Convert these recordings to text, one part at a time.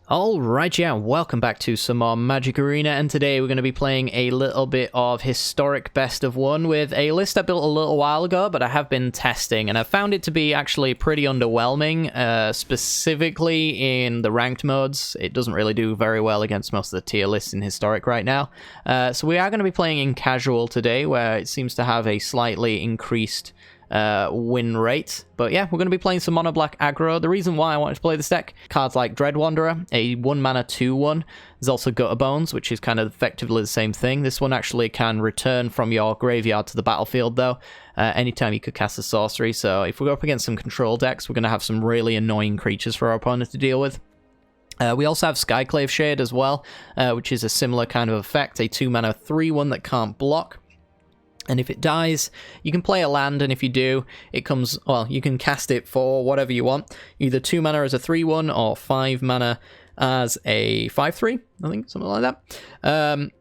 Alright, yeah, welcome back to some more Magic Arena, and today we're going to be playing a little bit of Historic Best of 1 with a list I built a little while ago, but I have been testing, and I found it to be actually pretty underwhelming, specifically in the ranked modes. It doesn't really do very well against most of the tier lists in Historic right now. So we are going to be playing in Casual today, where it seems to have a slightly increased win rate. But yeah, we're going to be playing some mono black aggro. The reason why I wanted to play this deck, cards like Dread Wanderer, a 1-mana 2/1. There's also Gutter Bones, which is kind of effectively the same thing. This one actually can return from your graveyard to the battlefield though, anytime you could cast a sorcery. So if we go up against some control decks, we're going to have some really annoying creatures for our opponent to deal with. We also have Skyclave Shade as well, which is a similar kind of effect, a 2-mana 3/1 that can't block. And if it dies, you can play a land, and if you do, it comes, well, you can cast it for whatever you want. Either 2 mana as a 3/1 or 5 mana as a 5/3, I think, something like that.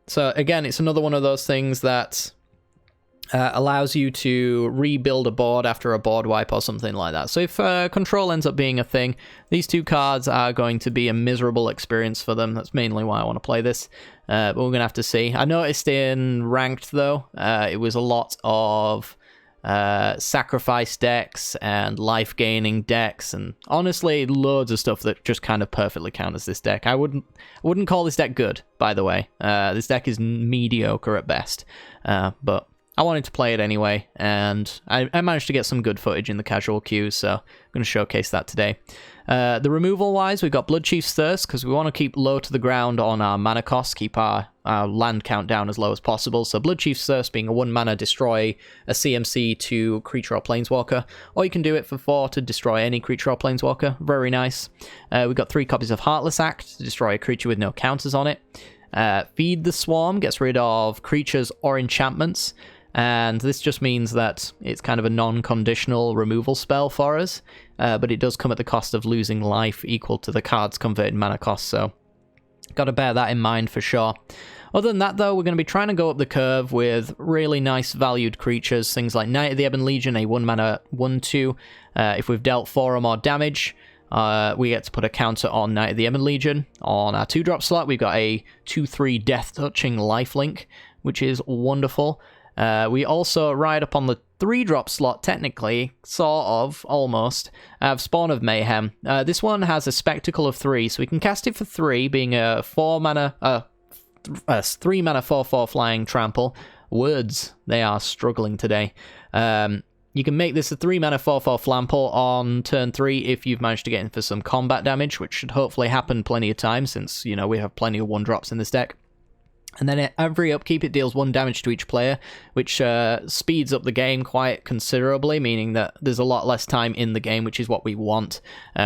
So again, it's another one of those things that allows you to rebuild a board after a board wipe or something like that. So if control ends up being a thing, these two cards are going to be a miserable experience for them. That's mainly why I want to play this. But we're going to have to see. I noticed in ranked, though, it was a lot of sacrifice decks and life-gaining decks, and honestly, loads of stuff that just kind of perfectly counters this deck. I wouldn't call this deck good, by the way. This deck is mediocre at best, but I wanted to play it anyway, and I managed to get some good footage in the casual queues, so I'm going to showcase that today. The removal-wise, we've got Bloodchief's Thirst, because we want to keep low to the ground on our mana costs, keep our land count down as low as possible. So Bloodchief's Thirst being a 1-mana destroy a CMC to creature or planeswalker, or you can do it for 4 to destroy any creature or planeswalker. Very nice. We've got 3 copies of Heartless Act to destroy a creature with no counters on it. Feed the Swarm gets rid of creatures or enchantments, and this just means that it's kind of a non-conditional removal spell for us, but it does come at the cost of losing life equal to the card's converted mana cost, so got to bear that in mind for sure. Other than that, though, we're going to be trying to go up the curve with really nice valued creatures, things like Knight of the Ebon Legion, a 1-mana 1/2. If we've dealt 4 or more damage, we get to put a counter on Knight of the Ebon Legion. On our 2-drop slot, we've got a 2/3 Death Touching lifelink, which is wonderful. We also ride up on the 3-drop slot, technically, sort of, almost, have Spawn of Mayhem. This one has a Spectacle of 3, so we can cast it for 3, being a 3-mana 4/4 flying trample. Words, they are struggling today. You can make this a 3-mana 4/4 flample on turn 3 if you've managed to get in for some combat damage, which should hopefully happen plenty of times, since, you know, we have plenty of 1-drops in this deck. And then at every upkeep, it deals 1 damage to each player, which speeds up the game quite considerably, meaning that there's a lot less time in the game, which is what we want.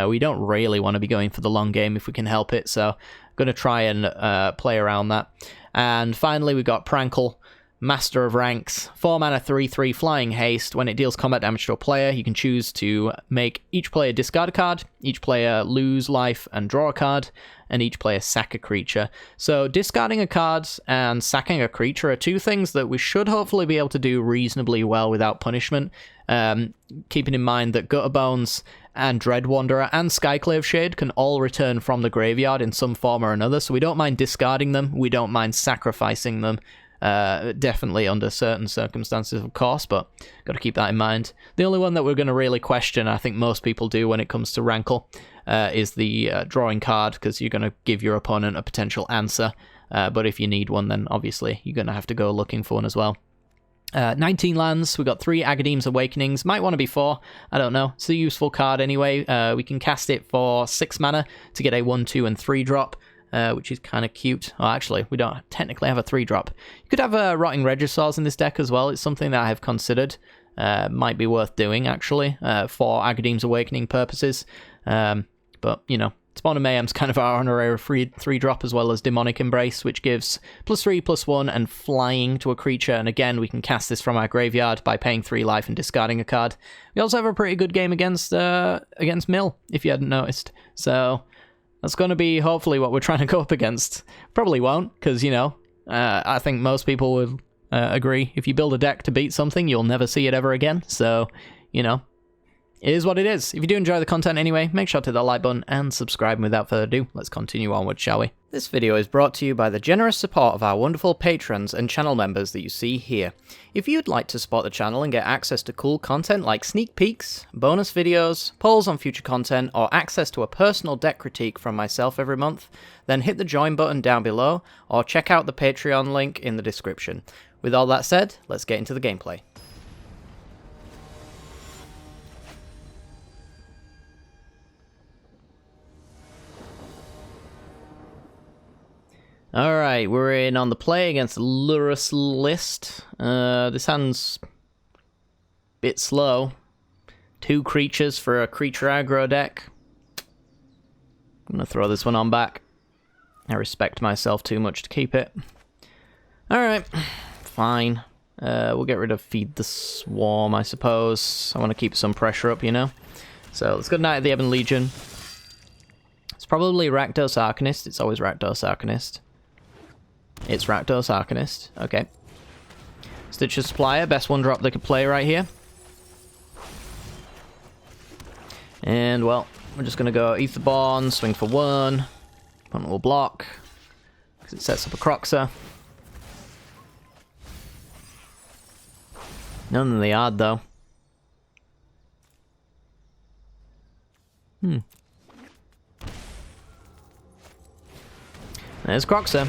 We don't really want to be going for the long game if we can help it, so I'm going to try and play around that. And finally, we've got Prankle, Master of Ranks, 4-mana 3/3 Flying Haste. When it deals combat damage to a player, you can choose to make each player discard a card, each player lose life and draw a card, and each player sack a creature. So discarding a card and sacking a creature are 2 things that we should hopefully be able to do reasonably well without punishment. Keeping in mind that Gutter Bones and Dread Wanderer and Skyclave Shade can all return from the graveyard in some form or another, so we don't mind discarding them, we don't mind sacrificing them. Definitely under certain circumstances, of course, but got to keep that in mind. The only one that we're going to really question, I think most people do when it comes to Rankle, is the drawing card, because you're going to give your opponent a potential answer, but if you need one, then obviously you're going to have to go looking for one as well. 19 lands, we've got 3 Agadeem's Awakenings, might want to be 4, I don't know, it's a useful card anyway. We can cast it for 6 mana to get a 1/2 and 3-drop. Which is kind of cute. Oh, actually, we don't technically have a 3-drop. You could have a Rotting Regisaurs in this deck as well. It's something that I have considered. Might be worth doing, actually, for Agadeem's Awakening purposes. But, you know, Spawn of Mayhem's kind of our honorary 3-drop, as well as Demonic Embrace, which gives +3/+1 and flying to a creature. And again, we can cast this from our graveyard by paying 3 life and discarding a card. We also have a pretty good game against Mill, if you hadn't noticed. So that's going to be hopefully what we're trying to go up against. Probably won't, because, you know, I think most people would agree. If you build a deck to beat something, you'll never see it ever again. So, you know, it is what it is. If you do enjoy the content anyway, make sure to hit that like button and subscribe. And without further ado, let's continue onward, shall we? This video is brought to you by the generous support of our wonderful patrons and channel members that you see here. If you'd like to support the channel and get access to cool content like sneak peeks, bonus videos, polls on future content, or access to a personal deck critique from myself every month, then hit the join button down below, or check out the Patreon link in the description. With all that said, let's get into the gameplay. Alright, we're in on the play against Lurus List. This hand's a bit slow. 2 creatures for a creature aggro deck. I'm gonna throw this one on back. I respect myself too much to keep it. Alright, fine. We'll get rid of Feed the Swarm, I suppose. I want to keep some pressure up, you know? So let's go Knight of the Ebon Legion. It's probably Rakdos Arcanist. It's always Rakdos Arcanist. It's Rakdos Arcanist. Okay. Stitcher Supplier, best one drop they could play right here. And, well, we're just going to go Aetherborn, swing for 1. Opponent will block, because it sets up a Croxer. None in the yard, though. There's Croxer.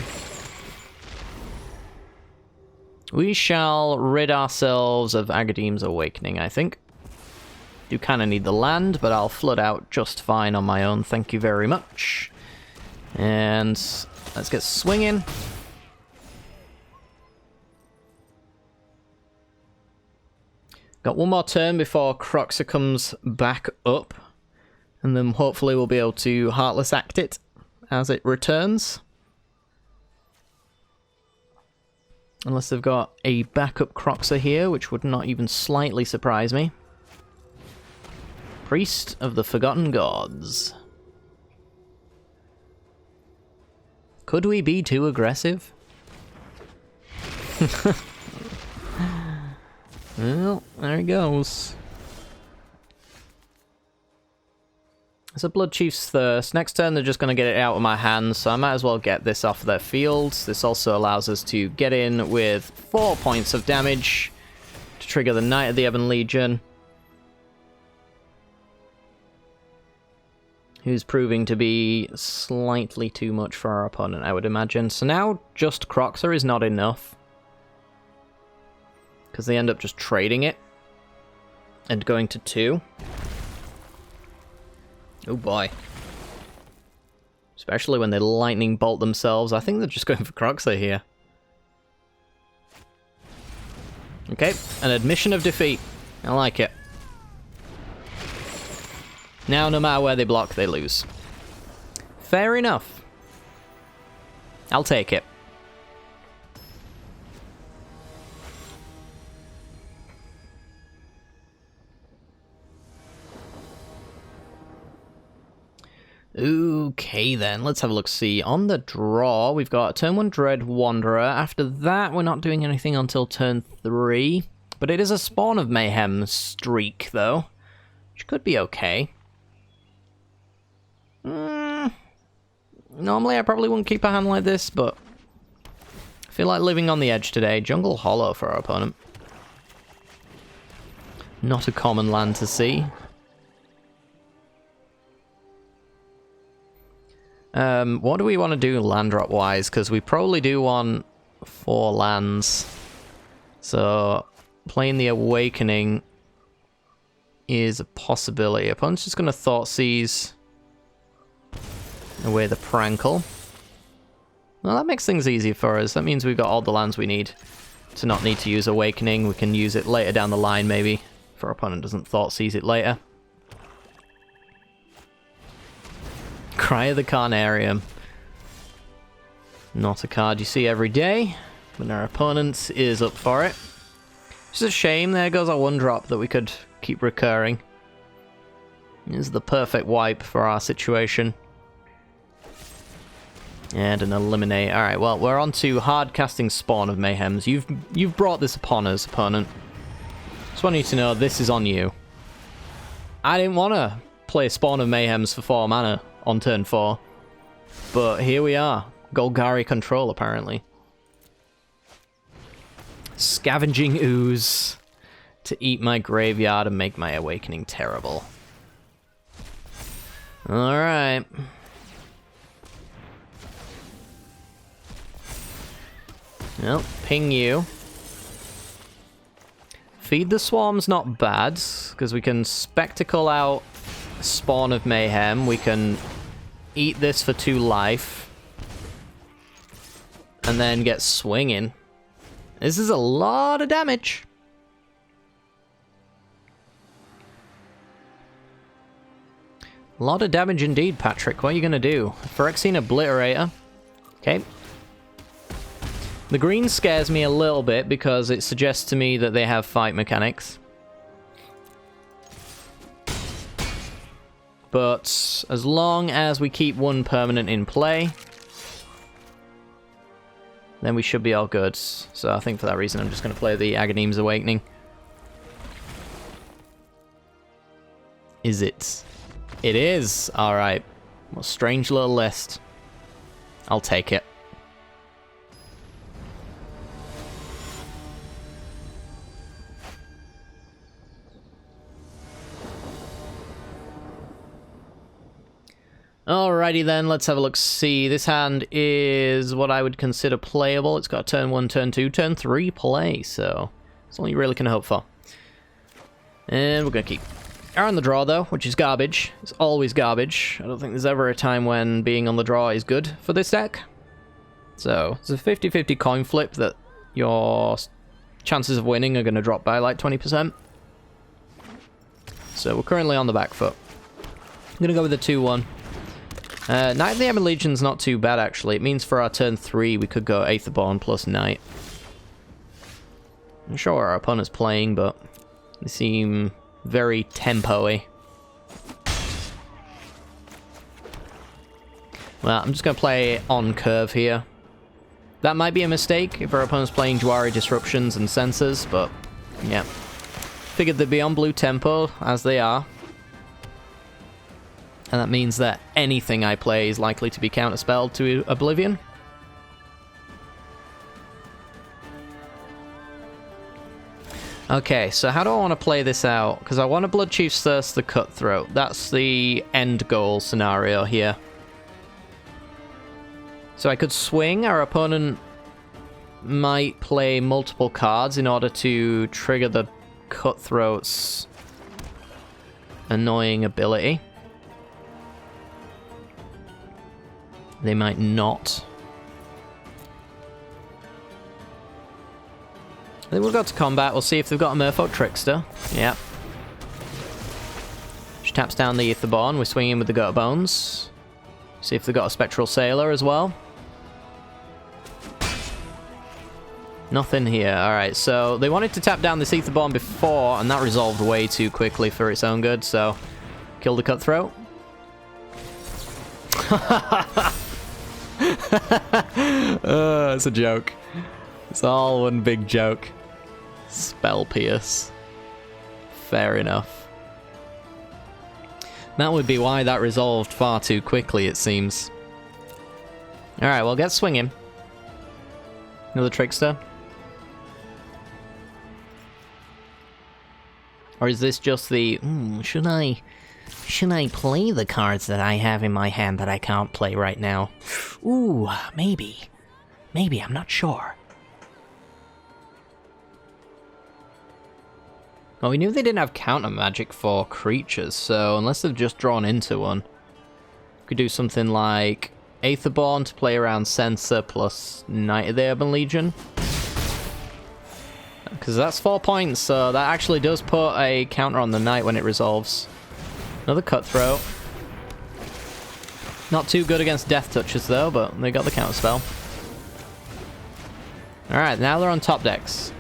We shall rid ourselves of Agadeem's Awakening, I think. Do kind of need the land, but I'll flood out just fine on my own, thank you very much. And let's get swinging. Got one more turn before Croxer comes back up, and then hopefully we'll be able to Heartless Act it as it returns. Unless they've got a backup Croxer here, which would not even slightly surprise me. Priest of the Forgotten Gods. Could we be too aggressive? Well, there he goes. It's a Blood Chief's Thirst. Next turn they're just going to get it out of my hands, so I might as well get this off their fields. This also allows us to get in with 4 points of damage to trigger the Knight of the Ebon Legion, who's proving to be slightly too much for our opponent, I would imagine. So now just Croxer is not enough, because they end up just trading it and going to 2. Oh boy. Especially when they lightning bolt themselves. I think they're just going for Croxer here. Okay, an admission of defeat. I like it. Now, no matter where they block, they lose. Fair enough. I'll take it. Okay then, let's have a look. See, on the draw, we've got turn 1 Dread Wanderer. After that, we're not doing anything until turn 3. But it is a Spawn of Mayhem streak, though, which could be okay. Normally, I probably wouldn't keep a hand like this, but I feel like living on the edge today. Jungle Hollow for our opponent. Not a common land to see. What do we want to do land drop wise? Because we probably do want 4 lands. So playing the Awakening is a possibility. Opponent's just going to Thoughtseize away the Prankle. Well, that makes things easier for us. That means we've got all the lands we need to not need to use Awakening. We can use it later down the line, maybe, if our opponent doesn't Thoughtseize it later. Cry of the Carnarium. Not a card you see every day, but our opponent is up for it. It's a shame, there goes our 1-drop that we could keep recurring. This is the perfect wipe for our situation. And an Eliminate. Alright, well, we're on to hard casting Spawn of Mayhems. You've brought this upon us, opponent. Just want you to know this is on you. I didn't want to play Spawn of Mayhems for 4 mana on turn 4. But here we are. Golgari control, apparently. Scavenging Ooze to eat my graveyard and make my Awakening terrible. Alright. Well, ping you. Feed the Swarm's not bad, because we can Spectacle out Spawn of Mayhem. We can eat this for 2 life. And then get swinging. This is a lot of damage. A lot of damage indeed, Patrick. What are you going to do? Phyrexian Obliterator. Okay. The green scares me a little bit because it suggests to me that they have fight mechanics. But as long as we keep 1 permanent in play, then we should be all good. So I think for that reason I'm just going to play the Aghanim's Awakening. Is it? It is! Alright. What a strange little list. I'll take it. Alrighty then, let's have a look. See, this hand is what I would consider playable. It's got turn 1, turn 2, turn 3 play, so that's all you really can hope for. And we're going to keep are on the draw, though, which is garbage. It's always garbage. I don't think there's ever a time when being on the draw is good for this deck. So, it's a 50-50 coin flip that your chances of winning are going to drop by like 20%. So, we're currently on the back foot. I'm going to go with a 2-1. Knight of the Ebon Legion's not too bad, actually. It means for our turn 3, we could go Aetherborn plus Knight. I'm sure what our opponent's playing, but they seem very tempo-y. Well, I'm just going to play on curve here. That might be a mistake if our opponent's playing Jwari Disruptions and Sensors, but yeah. Figured they'd be on blue tempo, as they are. And that means that anything I play is likely to be counterspelled to Oblivion. Okay, so how do I want to play this out? Because I want to Bloodchief's Thirst the Cutthroat. That's the end goal scenario here. So I could swing. Our opponent might play multiple cards in order to trigger the Cutthroat's annoying ability. They might not. I think we'll go to combat. We'll see if they've got a Merfolk Trickster. Yep. She taps down the Aetherborn. We're swinging with the Gut Bones. See if they've got a Spectral Sailor as well. Nothing here. Alright, so they wanted to tap down this Aetherborn before, and that resolved way too quickly for its own good, so kill the Cutthroat. It's a joke. It's all one big joke. Spell Pierce. Fair enough. That would be why that resolved far too quickly, it seems. Alright, well, get swinging. Another Trickster. Or is this just the... should I play the cards that I have in my hand that I can't play right now? Ooh, maybe. Maybe, I'm not sure. Well, we knew they didn't have counter magic for creatures, so unless they've just drawn into one, we could do something like Aetherborn to play around Censor plus Knight of the Ebon Legion. Because that's 4 points, so that actually does put a counter on the Knight when it resolves. Another Cutthroat. Not too good against Death Touchers though, but they got the counter spell. Alright, now they're on top decks.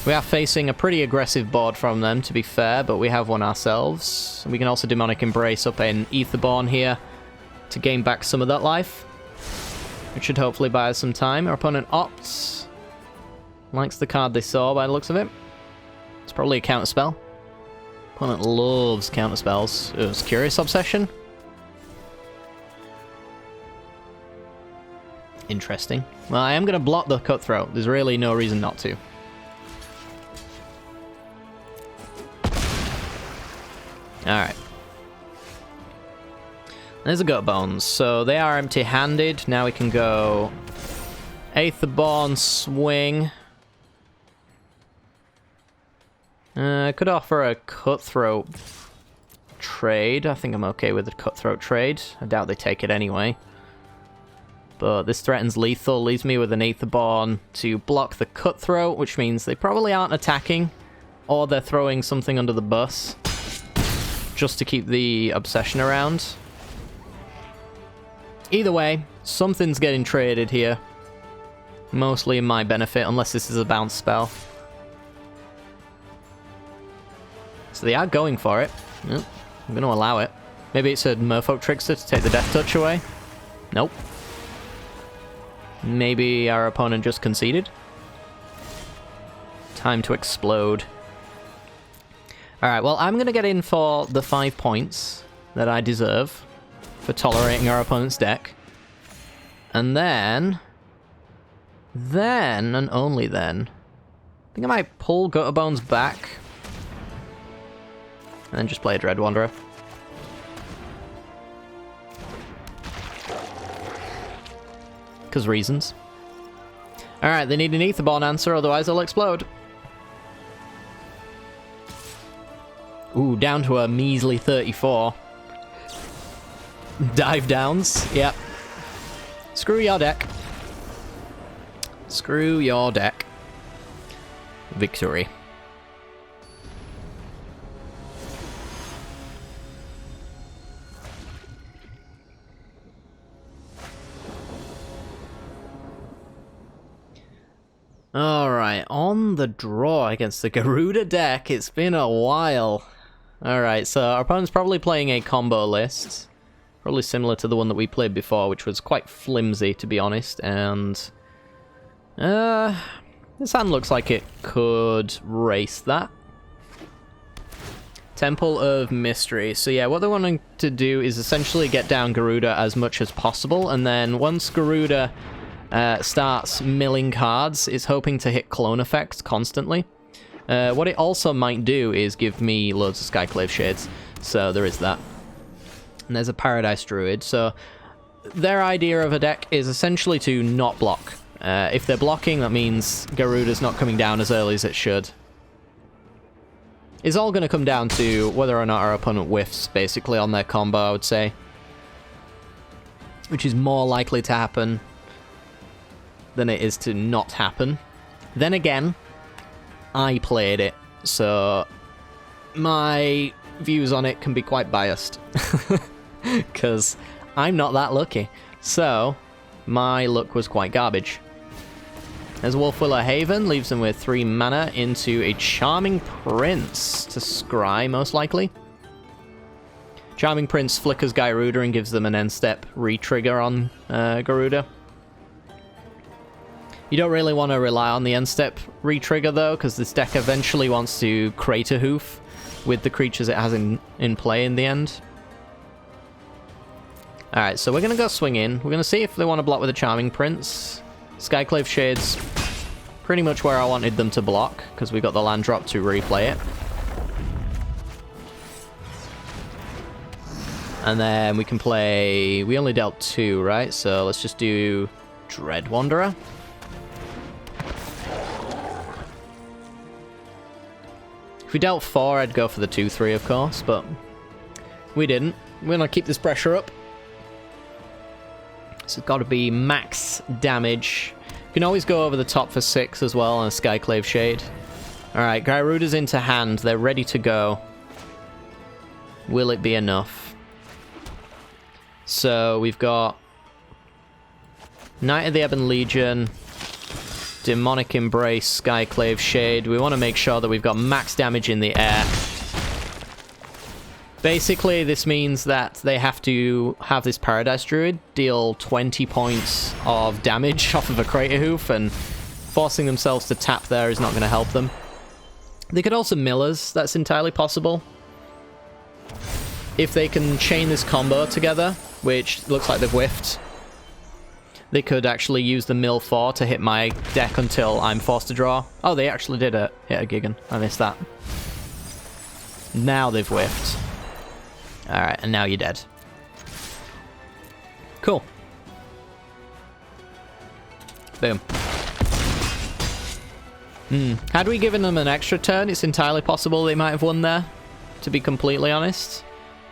We are facing a pretty aggressive board from them, to be fair, but we have one ourselves. We can also Demonic Embrace up an Aetherborn here to gain back some of that life, which should hopefully buy us some time. Our opponent opts. Likes the card they saw by the looks of it. It's probably a counter spell. Opponent loves counterspells. It was Curious Obsession. Interesting. Well, I am going to block the Cutthroat. There's really no reason not to. Alright. There's a Gut Bones. So they are empty-handed. Now we can go Aetherborn, swing. I could offer a Cutthroat trade. I think I'm okay with the Cutthroat trade. I doubt they take it anyway. But this threatens lethal, leaves me with an Aetherborn to block the Cutthroat, which means they probably aren't attacking, or they're throwing something under the bus, just to keep the Obsession around. Either way, something's getting traded here. Mostly in my benefit, unless this is a bounce spell. So they are going for it. Yep, I'm going to allow it. Maybe it's a Merfolk Trickster to take the Death Touch away. Nope. Maybe our opponent just conceded. Time to explode. Alright, well, I'm going to get in for the 5 points that I deserve for tolerating our opponent's deck. And then, and only then, I think I might pull Gutterbones back. And then just play a Dread Wanderer. Because reasons. Alright, they need an Aetherborn answer, otherwise they'll explode. Ooh, down to a measly 34. Dive downs, yep. Screw your deck. Screw your deck. Victory. Alright, on the draw against the Garuda deck. It's been a while. Alright, so our opponent's probably playing a combo list. Probably similar to the one that we played before, which was quite flimsy, to be honest. And this hand looks like it could race that. Temple of Mystery. So yeah, what they're wanting to do is essentially get down Garuda as much as possible, and then once Garuda starts milling cards, it's hoping to hit clone effects constantly. What it also might do is give me loads of Skyclave Shades, so there is that. And there's a Paradise Druid, so their idea of a deck is essentially to not block. If they're blocking, that means Garuda's not coming down as early as it should. It's all going to come down to whether or not our opponent whiffs, basically, on their combo, I would say. Which is more likely to happen than it is to not happen. Then again, I played it, so my views on it can be quite biased. Because I'm not that lucky. So, my luck was quite garbage. There's Wolfwiller Haven, leaves them with 3 mana into a Charming Prince to scry, most likely. Charming Prince flickers Garuda and gives them an end-step re-trigger on Garuda. You don't really want to rely on the end-step re-trigger, though, because this deck eventually wants to Crater Hoof with the creatures it has in play in the end. Alright, so we're going to go swing in. We're going to see if they want to block with a Charming Prince. Skyclave Shade's pretty much where I wanted them to block, because we got the land drop to replay it. And then we can play... We only dealt 2, right? So let's just do Dread Wanderer. If we dealt 4, I'd go for the 2-3, of course, but we didn't. We're going to keep this pressure up. So it's got to be max damage. You can always go over the top for 6 as well on a Skyclave Shade. Alright, Garuda's into hand. They're ready to go. Will it be enough? So we've got Knight of the Ebon Legion, Demonic Embrace, Skyclave Shade. We want to make sure that we've got max damage in the air. Basically, this means that they have to have this Paradise Druid deal 20 points of damage off of a Crater Hoof, and forcing themselves to tap there is not going to help them. They could also mill us, that's entirely possible. if they can chain this combo together, which looks like they've whiffed, they could actually use the mill 4 to hit my deck until I'm forced to draw. Oh, they actually did hit a Gigan. I missed that. Now they've whiffed. Alright, and now you're dead. Cool. Boom. Had we given them an extra turn, it's entirely possible they might have won there, to be completely honest.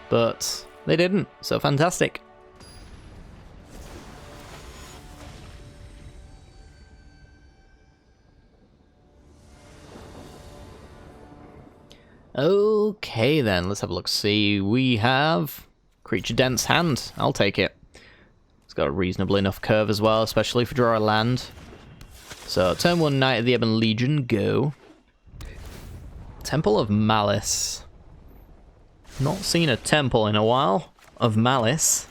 But they didn't, so fantastic. Okay then, let's have a look. See, we have Creature Dense Hand. I'll take it. It's got a reasonable enough curve as well, especially if you draw a land. So, turn 1, Knight of the Ebon Legion, go. Temple of Malice. Not seen a temple in a while of Malice.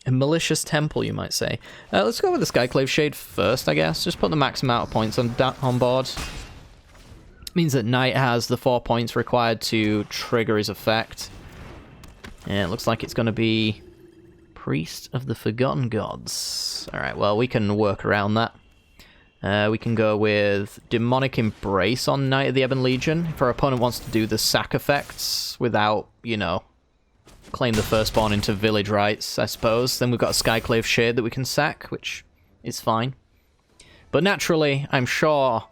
A malicious temple, you might say. Let's go with the Skyclave Shade first, I guess. Just put the max amount of points on board. Means that Knight has the 4 points required to trigger his effect. And it looks like it's going to be Priest of the Forgotten Gods. Alright, well, we can work around that. We can go with Demonic Embrace on Knight of the Ebon Legion. If our opponent wants to do the sack effects without, you know, claim the Firstborn into Village Rites, I suppose, then we've got a Skyclave Shade that we can sack, which is fine. But naturally, I'm sure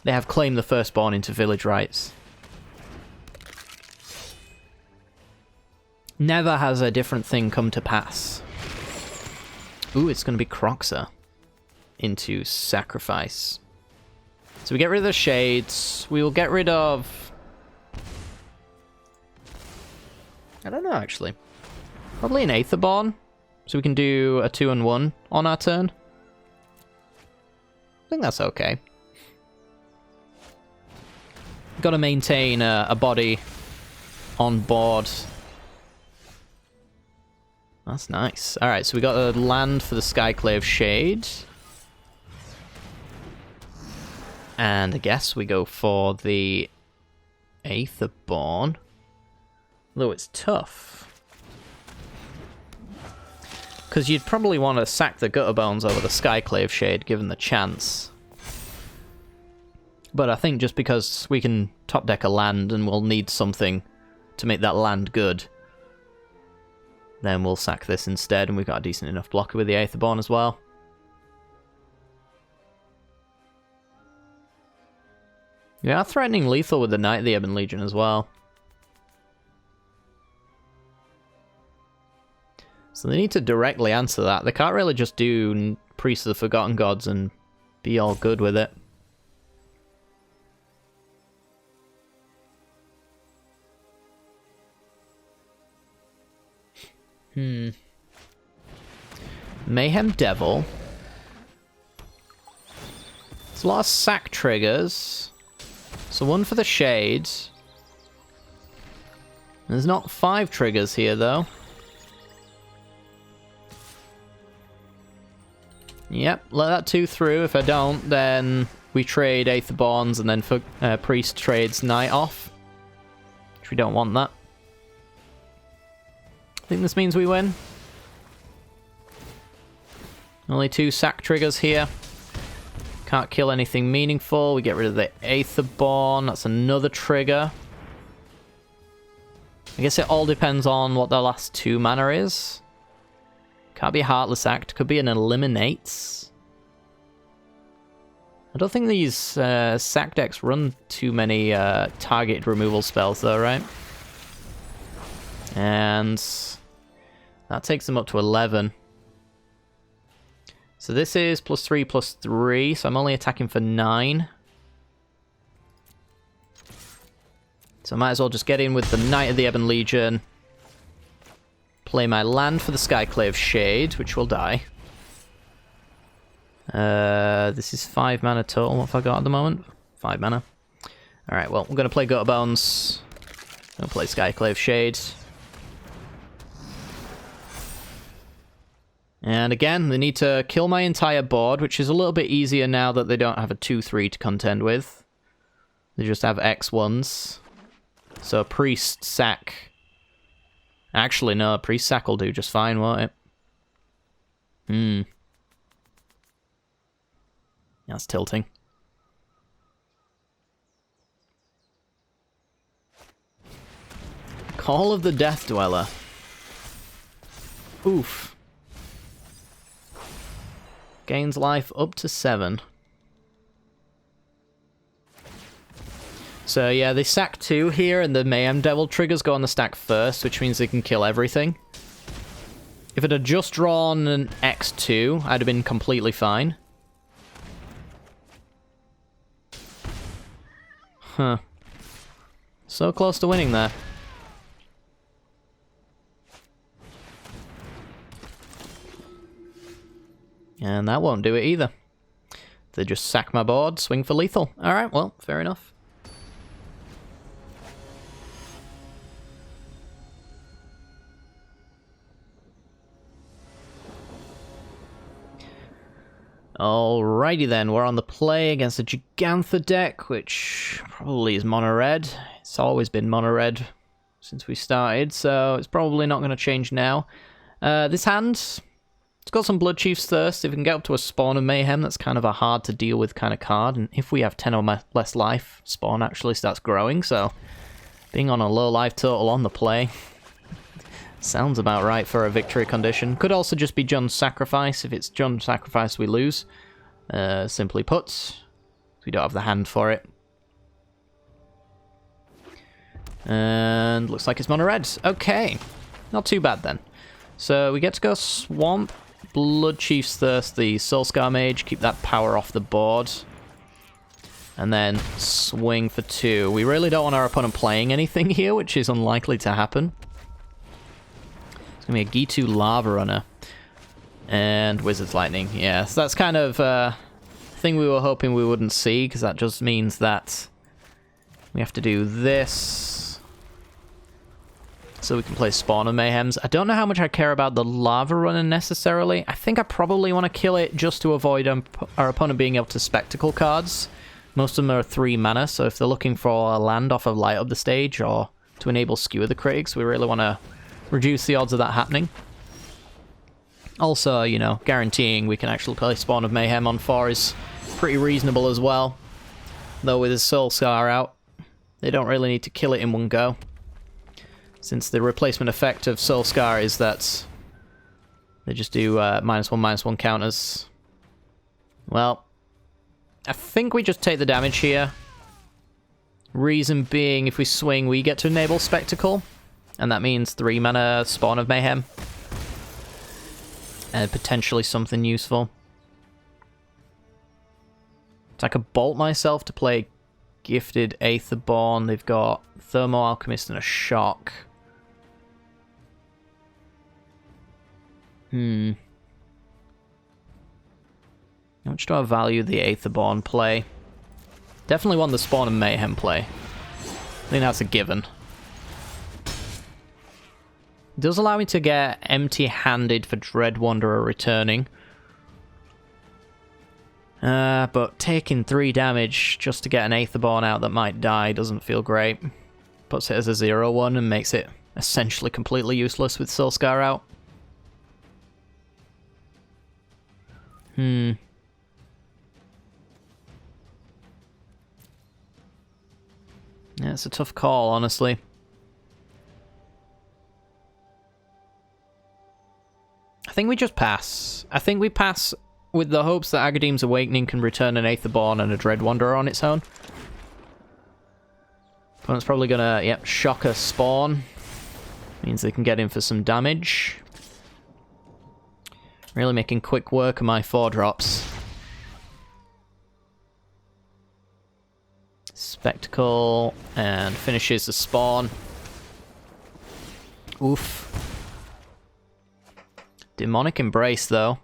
they have claimed the Firstborn into Village Rites. Never has a different thing come to pass. Ooh, it's going to be Croxer into Sacrifice. So we get rid of the Shades. We will get rid of... I don't know, actually. Probably an Aetherborn. So we can do a 2 and 1 on our turn. I think that's okay. Got to maintain a body on board. That's nice. Alright, so we got a land for the Skyclave Shade. And I guess we go for the Aetherborn. Though it's tough. Because you'd probably want to sack the Gutterbones over the Skyclave Shade, given the chance. But I think just because we can top deck a land and we'll need something to make that land good, then we'll sack this instead, and we've got a decent enough blocker with the Aetherborn as well. We are threatening lethal with the Knight of the Ebon Legion as well. So they need to directly answer that. They can't really just do Priest of the Forgotten Gods and be all good with it. Mayhem Devil. There's a lot of sack triggers. So one for the Shades. There's not 5 triggers here, though. Yep, let that 2 through. If I don't, then we trade Aetherborns, and then for, Priest trades Knight off. Which we don't want that. I think this means we win. Only 2 sack triggers here. Can't kill anything meaningful. We get rid of the Aetherborn. That's another trigger. I guess it all depends on what the last 2 mana is. Can't be a Heartless Act. Could be an Eliminates. I don't think these sack decks run too many targeted removal spells though, right? And that takes them up to 11. So this is +3/+3, so I'm only attacking for 9. So I might as well just get in with the Knight of the Ebon Legion. Play my land for the Skyclave Shade, which will die. This is 5 mana total. What have I got at the moment? 5 mana. Alright, well, I'm going to play Gutterbones. I'm going to play Skyclave Shade. And again, they need to kill my entire board, which is a little bit easier now that they don't have a 2/3 to contend with. They just have X1s. So Priest, sack, Actually, no, pre-sack will do just fine, won't it? That's tilting. Call of the Death Dweller. Oof. Gains life up to 7. So yeah, they sack 2 here, and the Mayhem Devil triggers go on the stack first, which means they can kill everything. If it had just drawn an X2, I'd have been completely fine. Huh. So close to winning there. And that won't do it either. They just sack my board, swing for lethal. Alright, well, fair enough. Alrighty then, we're on the play against a Gigantha deck, which probably is mono-red. It's always been mono-red since we started, so it's probably not going to change now. This hand, it's got some Blood Chief's Thirst. If we can get up to a Spawn of Mayhem, that's kind of a hard to deal with kind of card, and if we have 10 or less life, Spawn actually starts growing, so being on a low life total on the play sounds about right for a victory condition. Could also just be John's Sacrifice. If it's John's Sacrifice, we lose. Simply put, we don't have the hand for it. And looks like it's mono red. Okay, not too bad then. So we get to go Swamp, Blood Chief's Thirst, the Soulscar Mage, keep that power off the board. And then swing for 2. We really don't want our opponent playing anything here, which is unlikely to happen. It's going to be a Gitu Lava Runner. And Wizard's Lightning. Yeah, so that's kind of a thing we were hoping we wouldn't see, because that just means that we have to do this so we can play Spawn of Mayhems. I don't know how much I care about the Lava Runner necessarily. I think I probably want to kill it just to avoid our opponent being able to Spectacle cards. Most of them are 3 mana, so if they're looking for a land off of Light Up the Stage or to enable Skewer the Critics, we really want to reduce the odds of that happening. Also, you know, guaranteeing we can actually play Spawn of Mayhem on 4 is pretty reasonable as well. Though with his Soulscar out, they don't really need to kill it in one go, since the replacement effect of Soulscar is that they just do -1/-1 counters. Well, I think we just take the damage here. Reason being, if we swing, we get to enable Spectacle, and that means 3 mana Spawn of Mayhem. And potentially something useful. So I could bolt myself to play Gifted Aetherborn. They've got Thermo Alchemist and a Shock. How much do I value the Aetherborn play? Definitely want the Spawn of Mayhem play. I think that's a given. It does allow me to get empty-handed for Dread Wanderer returning. But taking 3 damage just to get an Aetherborn out that might die doesn't feel great. Puts it as a 0/1 and makes it essentially completely useless with Soulscar out. Yeah, it's a tough call, honestly. I think we just pass. I think we pass with the hopes that Agadeem's Awakening can return an Aetherborn and a Dread Wanderer on its own. Opponent's probably gonna, yep, shock a Spawn. Means they can get in for some damage. Really making quick work of my 4-drops. Spectacle, and finishes the Spawn. Oof. Demonic Embrace, though.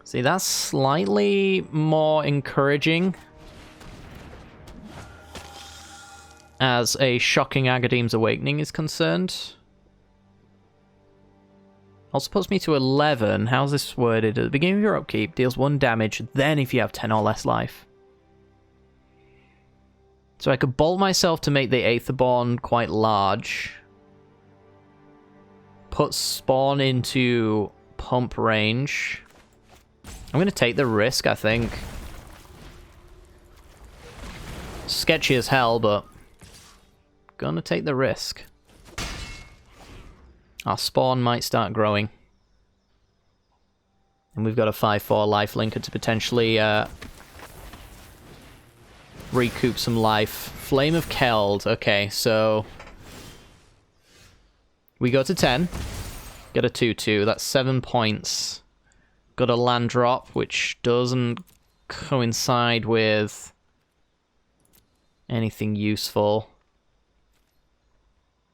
See, that's slightly more encouraging as a shocking Agadeem's Awakening is concerned. Also puts me to 11. How's this worded? At the beginning of your upkeep, deals 1 damage, then if you have 10 or less life. So I could bolt myself to make the Aetherborn quite large. Put Spawn into pump range. I'm going to take the risk, I think. Sketchy as hell, but gonna take the risk. Our Spawn might start growing. And we've got a 5/4 lifelinker to potentially recoup some life. Flame of Keld. Okay, so we go to 10. Get a 2/2. That's 7 points. Got a land drop, which doesn't coincide with anything useful.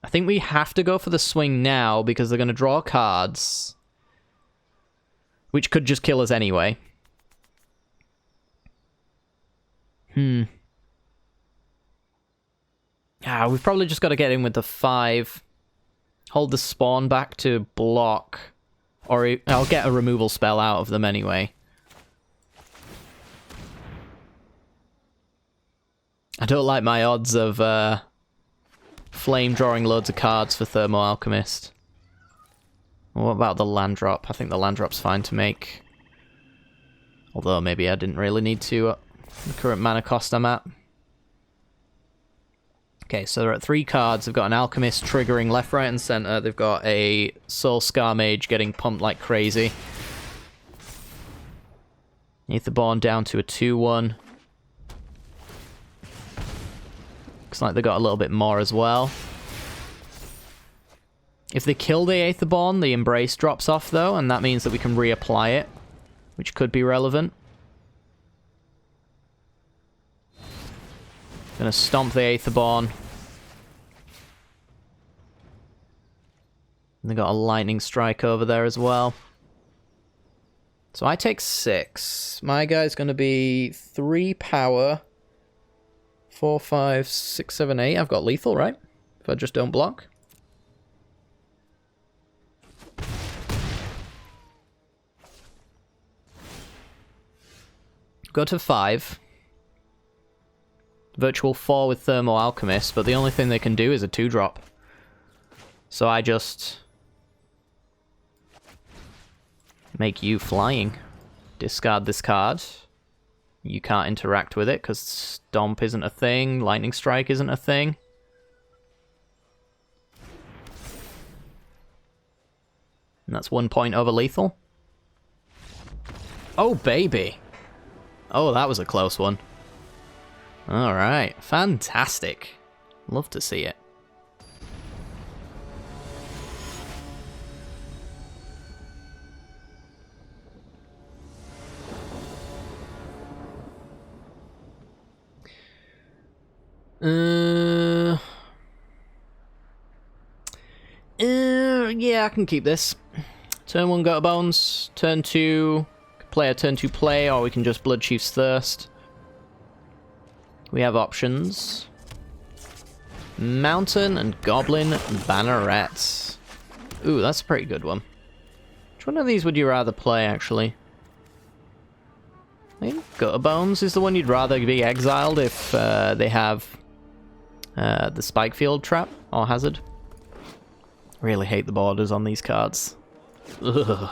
I think we have to go for the swing now because they're going to draw cards, which could just kill us anyway. We've probably just got to get in with the 5. Hold the Spawn back to block, or I'll get a removal spell out of them anyway. I don't like my odds of Flame drawing loads of cards for Thermo Alchemist. What about the land drop? I think the land drop's fine to make. Although maybe I didn't really need to at the current mana cost I'm at. Okay, so they're at 3 cards. They've got an Alchemist triggering left, right, and center. They've got a Soul Scar Mage getting pumped like crazy. Aetherborn down to a 2/1. Looks like they got a little bit more as well. If they kill the Aetherborn, the Embrace drops off though, and that means that we can reapply it, which could be relevant. Gonna stomp the Aetherborn. And they got a Lightning Strike over there as well. So I take 6. My guy's gonna be 3 power. 4, 5, 6, 7, 8. I've got lethal, right? If I just don't block. Go to 5. Virtual 4 with Thermo Alchemist, but the only thing they can do is a 2-drop. So I just make you flying. Discard this card. You can't interact with it because Stomp isn't a thing, Lightning Strike isn't a thing. And that's 1 point over lethal. Oh, baby. Oh, that was a close one. Alright, fantastic. Love to see it. Yeah, I can keep this. Turn 1, go to Bones. Turn 2, play a turn 2 play, or we can just Bloodchief's Thirst. We have options. Mountain and Goblin Banneret. Ooh, that's a pretty good one. Which one of these would you rather play, actually? I think Gutter Bones is the one you'd rather be exiled if they have the Spikefield Trap or Hazard. Really hate the borders on these cards. Ugh.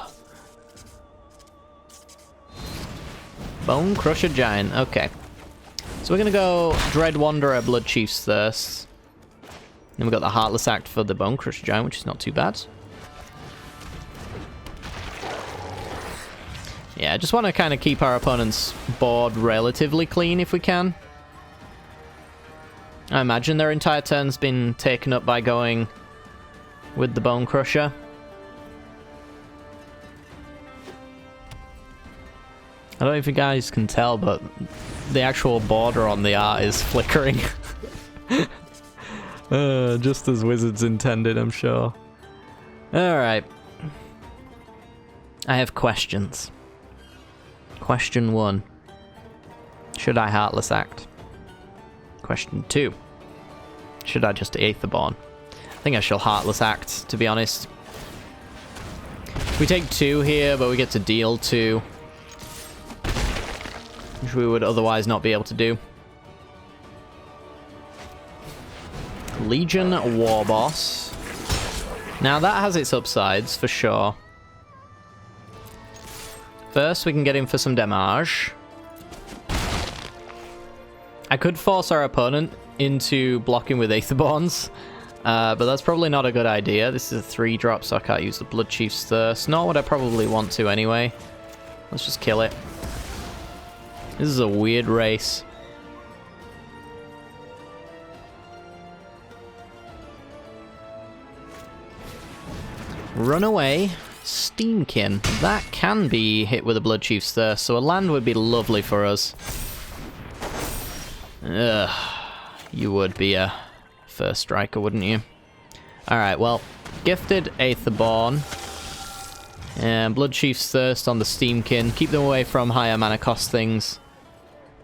Bone Crusher Giant, okay. So we're gonna go Dread Wanderer, Bloodchief's Thirst. Then we've got the Heartless Act for the Bone Crusher Giant, which is not too bad. Yeah, I just want to kind of keep our opponent's board relatively clean if we can. I imagine their entire turn's been taken up by going with the Bone Crusher. I don't know if you guys can tell, but the actual border on the art is flickering. Just as Wizards intended, I'm sure. Alright. I have questions. Question 1. Should I Heartless Act? Question 2. Should I just Aetherborn? I think I shall Heartless Act, to be honest. We take 2 here, but we get to deal 2. Which we would otherwise not be able to do. Legion Warboss. Now that has its upsides, for sure. First, we can get in for some damage. I could force our opponent into blocking with Aetherborns, but that's probably not a good idea. This is a 3-drop, so I can't use the Blood Chief's Thirst. Not what I probably want to anyway. Let's just kill it. This is a weird race. Run away. Steamkin. That can be hit with a Blood Chief's Thirst, so a land would be lovely for us. Ugh. You would be a first striker, wouldn't you? Alright, well, gifted Aetherborn. And Blood Chief's Thirst on the Steamkin. Keep them away from higher mana cost things.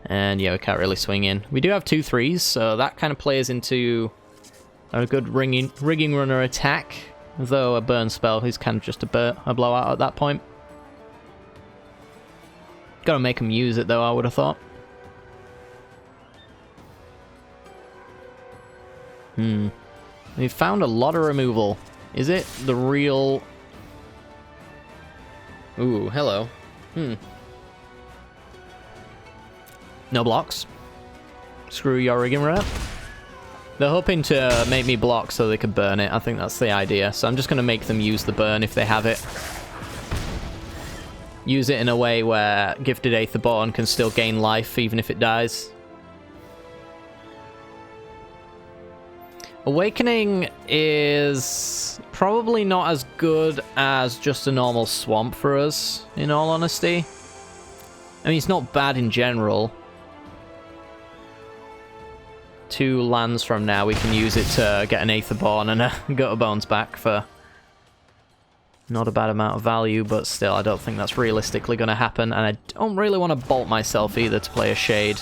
And yeah, we can't really swing in. We do have 2 3s, so that kind of plays into a good rigging runner attack. Though a burn spell is kind of just a blowout at that point. Gotta make him use it though, I would have thought. We've found a lot of removal. Is it the real... Ooh, hello. No blocks. Screw your rigging runner. They're hoping to make me block so they could burn it. I think that's the idea. So I'm just going to make them use the burn if they have it. Use it in a way where Gifted Aetherborn can still gain life even if it dies. Awakening is probably not as good as just a normal swamp for us, in all honesty. I mean, it's not bad in general. 2 lands from now, we can use it to get an Aetherborn and a Gutterbones back for not a bad amount of value, but still, I don't think that's realistically going to happen, and I don't really want to bolt myself either to play a Shade.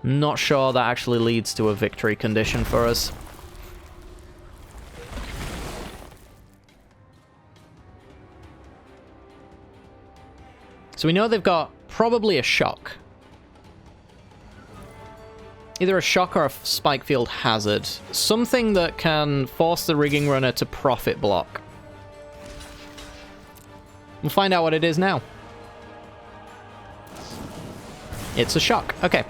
Not sure that actually leads to a victory condition for us. So we know they've got probably a Shock. Either a Shock or a Spikefield Hazard. Something that can force the Rigging Runner to profit block. We'll find out what it is now. It's a Shock. Okay.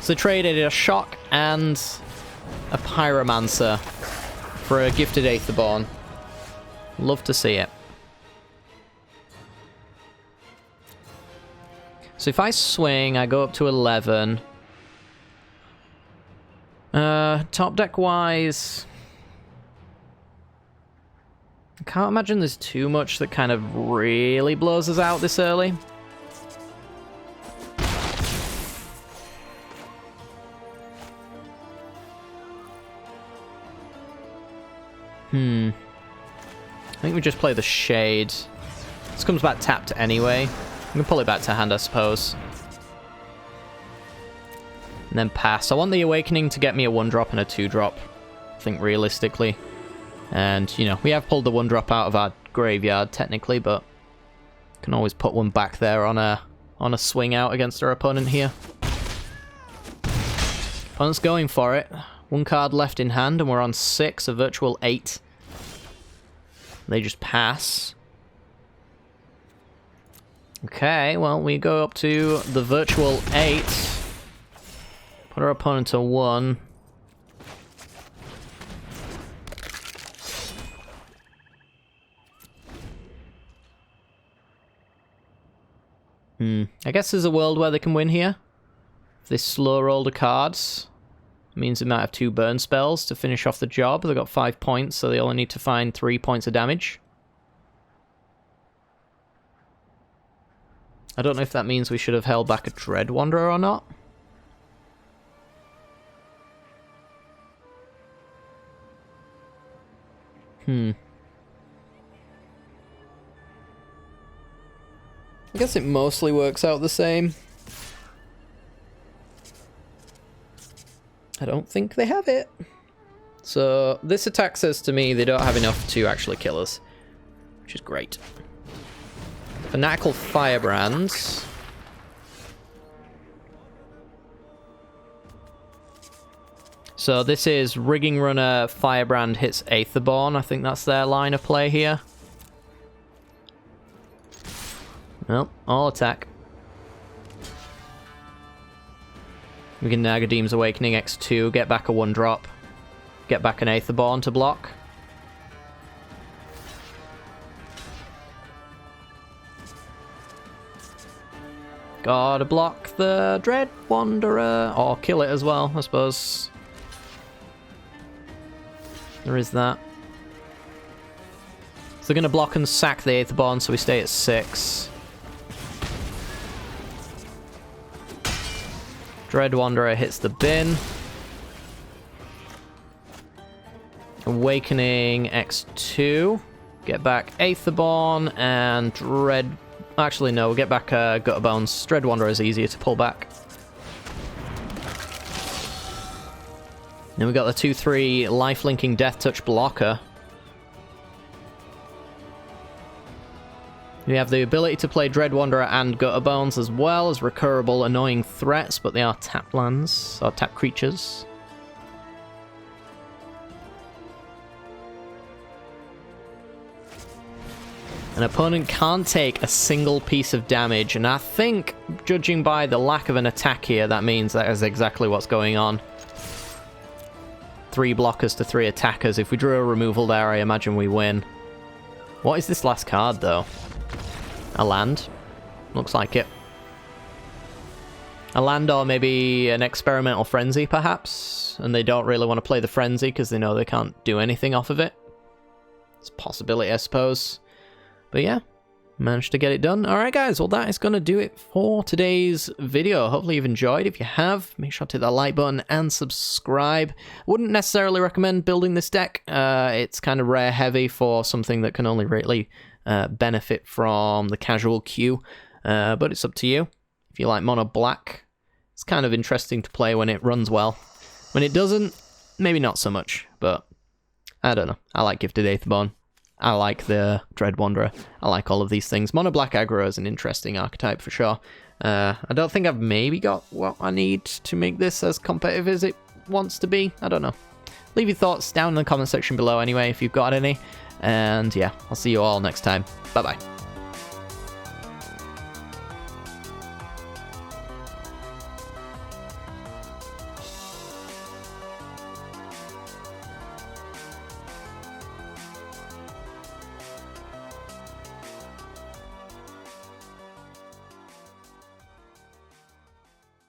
So traded a Shock and a Pyromancer for a Gifted Aetherborn. Love to see it. So if I swing, I go up to 11. Top deck wise, I can't imagine there's too much that kind of really blows us out this early. I think we just play the Shade. This comes back tapped anyway. We can pull it back to hand, I suppose. And then pass. I want the Awakening to get me a 1-drop and a 2-drop. I think realistically. And, you know, we have pulled the 1-drop out of our graveyard, technically, but can always put one back there on a swing out against our opponent here. Opponent's going for it. 1 card left in hand, and we're on 6, a virtual 8. They just pass. Okay, well, we go up to the virtual 8. Put our opponent to 1. I guess there's a world where they can win here. If they slow roll the cards, it means they might have 2 burn spells to finish off the job. They've got 5 points, so they only need to find 3 points of damage. I don't know if that means we should have held back a Dread Wanderer or not. I guess it mostly works out the same. I don't think they have it. So this attack says to me they don't have enough to actually kill us, which is great. Fanatical Firebrands. So this is Rigging Runner, Firebrand hits Aetherborn. I think that's their line of play here. Well, all attack. We can Nagadeem's Awakening X2, get back a 1-drop. Get back an Aetherborn to block. Gotta block the Dread Wanderer, or kill it as well, I suppose. There is that. So they're gonna block and sack the Aetherborn, so we stay at 6. Dread Wanderer hits the bin. Awakening X2. Get back Aetherborn and Dread... Actually, no, we'll get back Gutterbones. Dread Wanderer is easier to pull back. Then we got the 2/3 life-linking Death Touch blocker. We have the ability to play Dread Wanderer and Gutterbones as well as recurable annoying threats, but they are tap lands, or tap creatures. An opponent can't take a single piece of damage, and I think, judging by the lack of an attack here, that means that is exactly what's going on. 3 blockers to 3 attackers. If we drew a removal there, I imagine we win. What is this last card, though? A land? Looks like it. A land or maybe an Experimental Frenzy, perhaps? And they don't really want to play the Frenzy because they know they can't do anything off of it. It's a possibility, I suppose. But yeah, managed to get it done. Alright guys, well that is going to do it for today's video. Hopefully you've enjoyed. If you have, make sure to hit that like button and subscribe. Wouldn't necessarily recommend building this deck. It's kind of rare heavy for something that can only really benefit from the casual queue. But it's up to you. If you like mono black, it's kind of interesting to play when it runs well. When it doesn't, maybe not so much. But I don't know. I like Gifted Aetherborn. I like the Dread Wanderer. I like all of these things. Mono Black Aggro is an interesting archetype for sure. I don't think I've maybe got what I need to make this as competitive as it wants to be. I don't know. Leave your thoughts down in the comment section below anyway if you've got any. And yeah, I'll see you all next time. Bye-bye.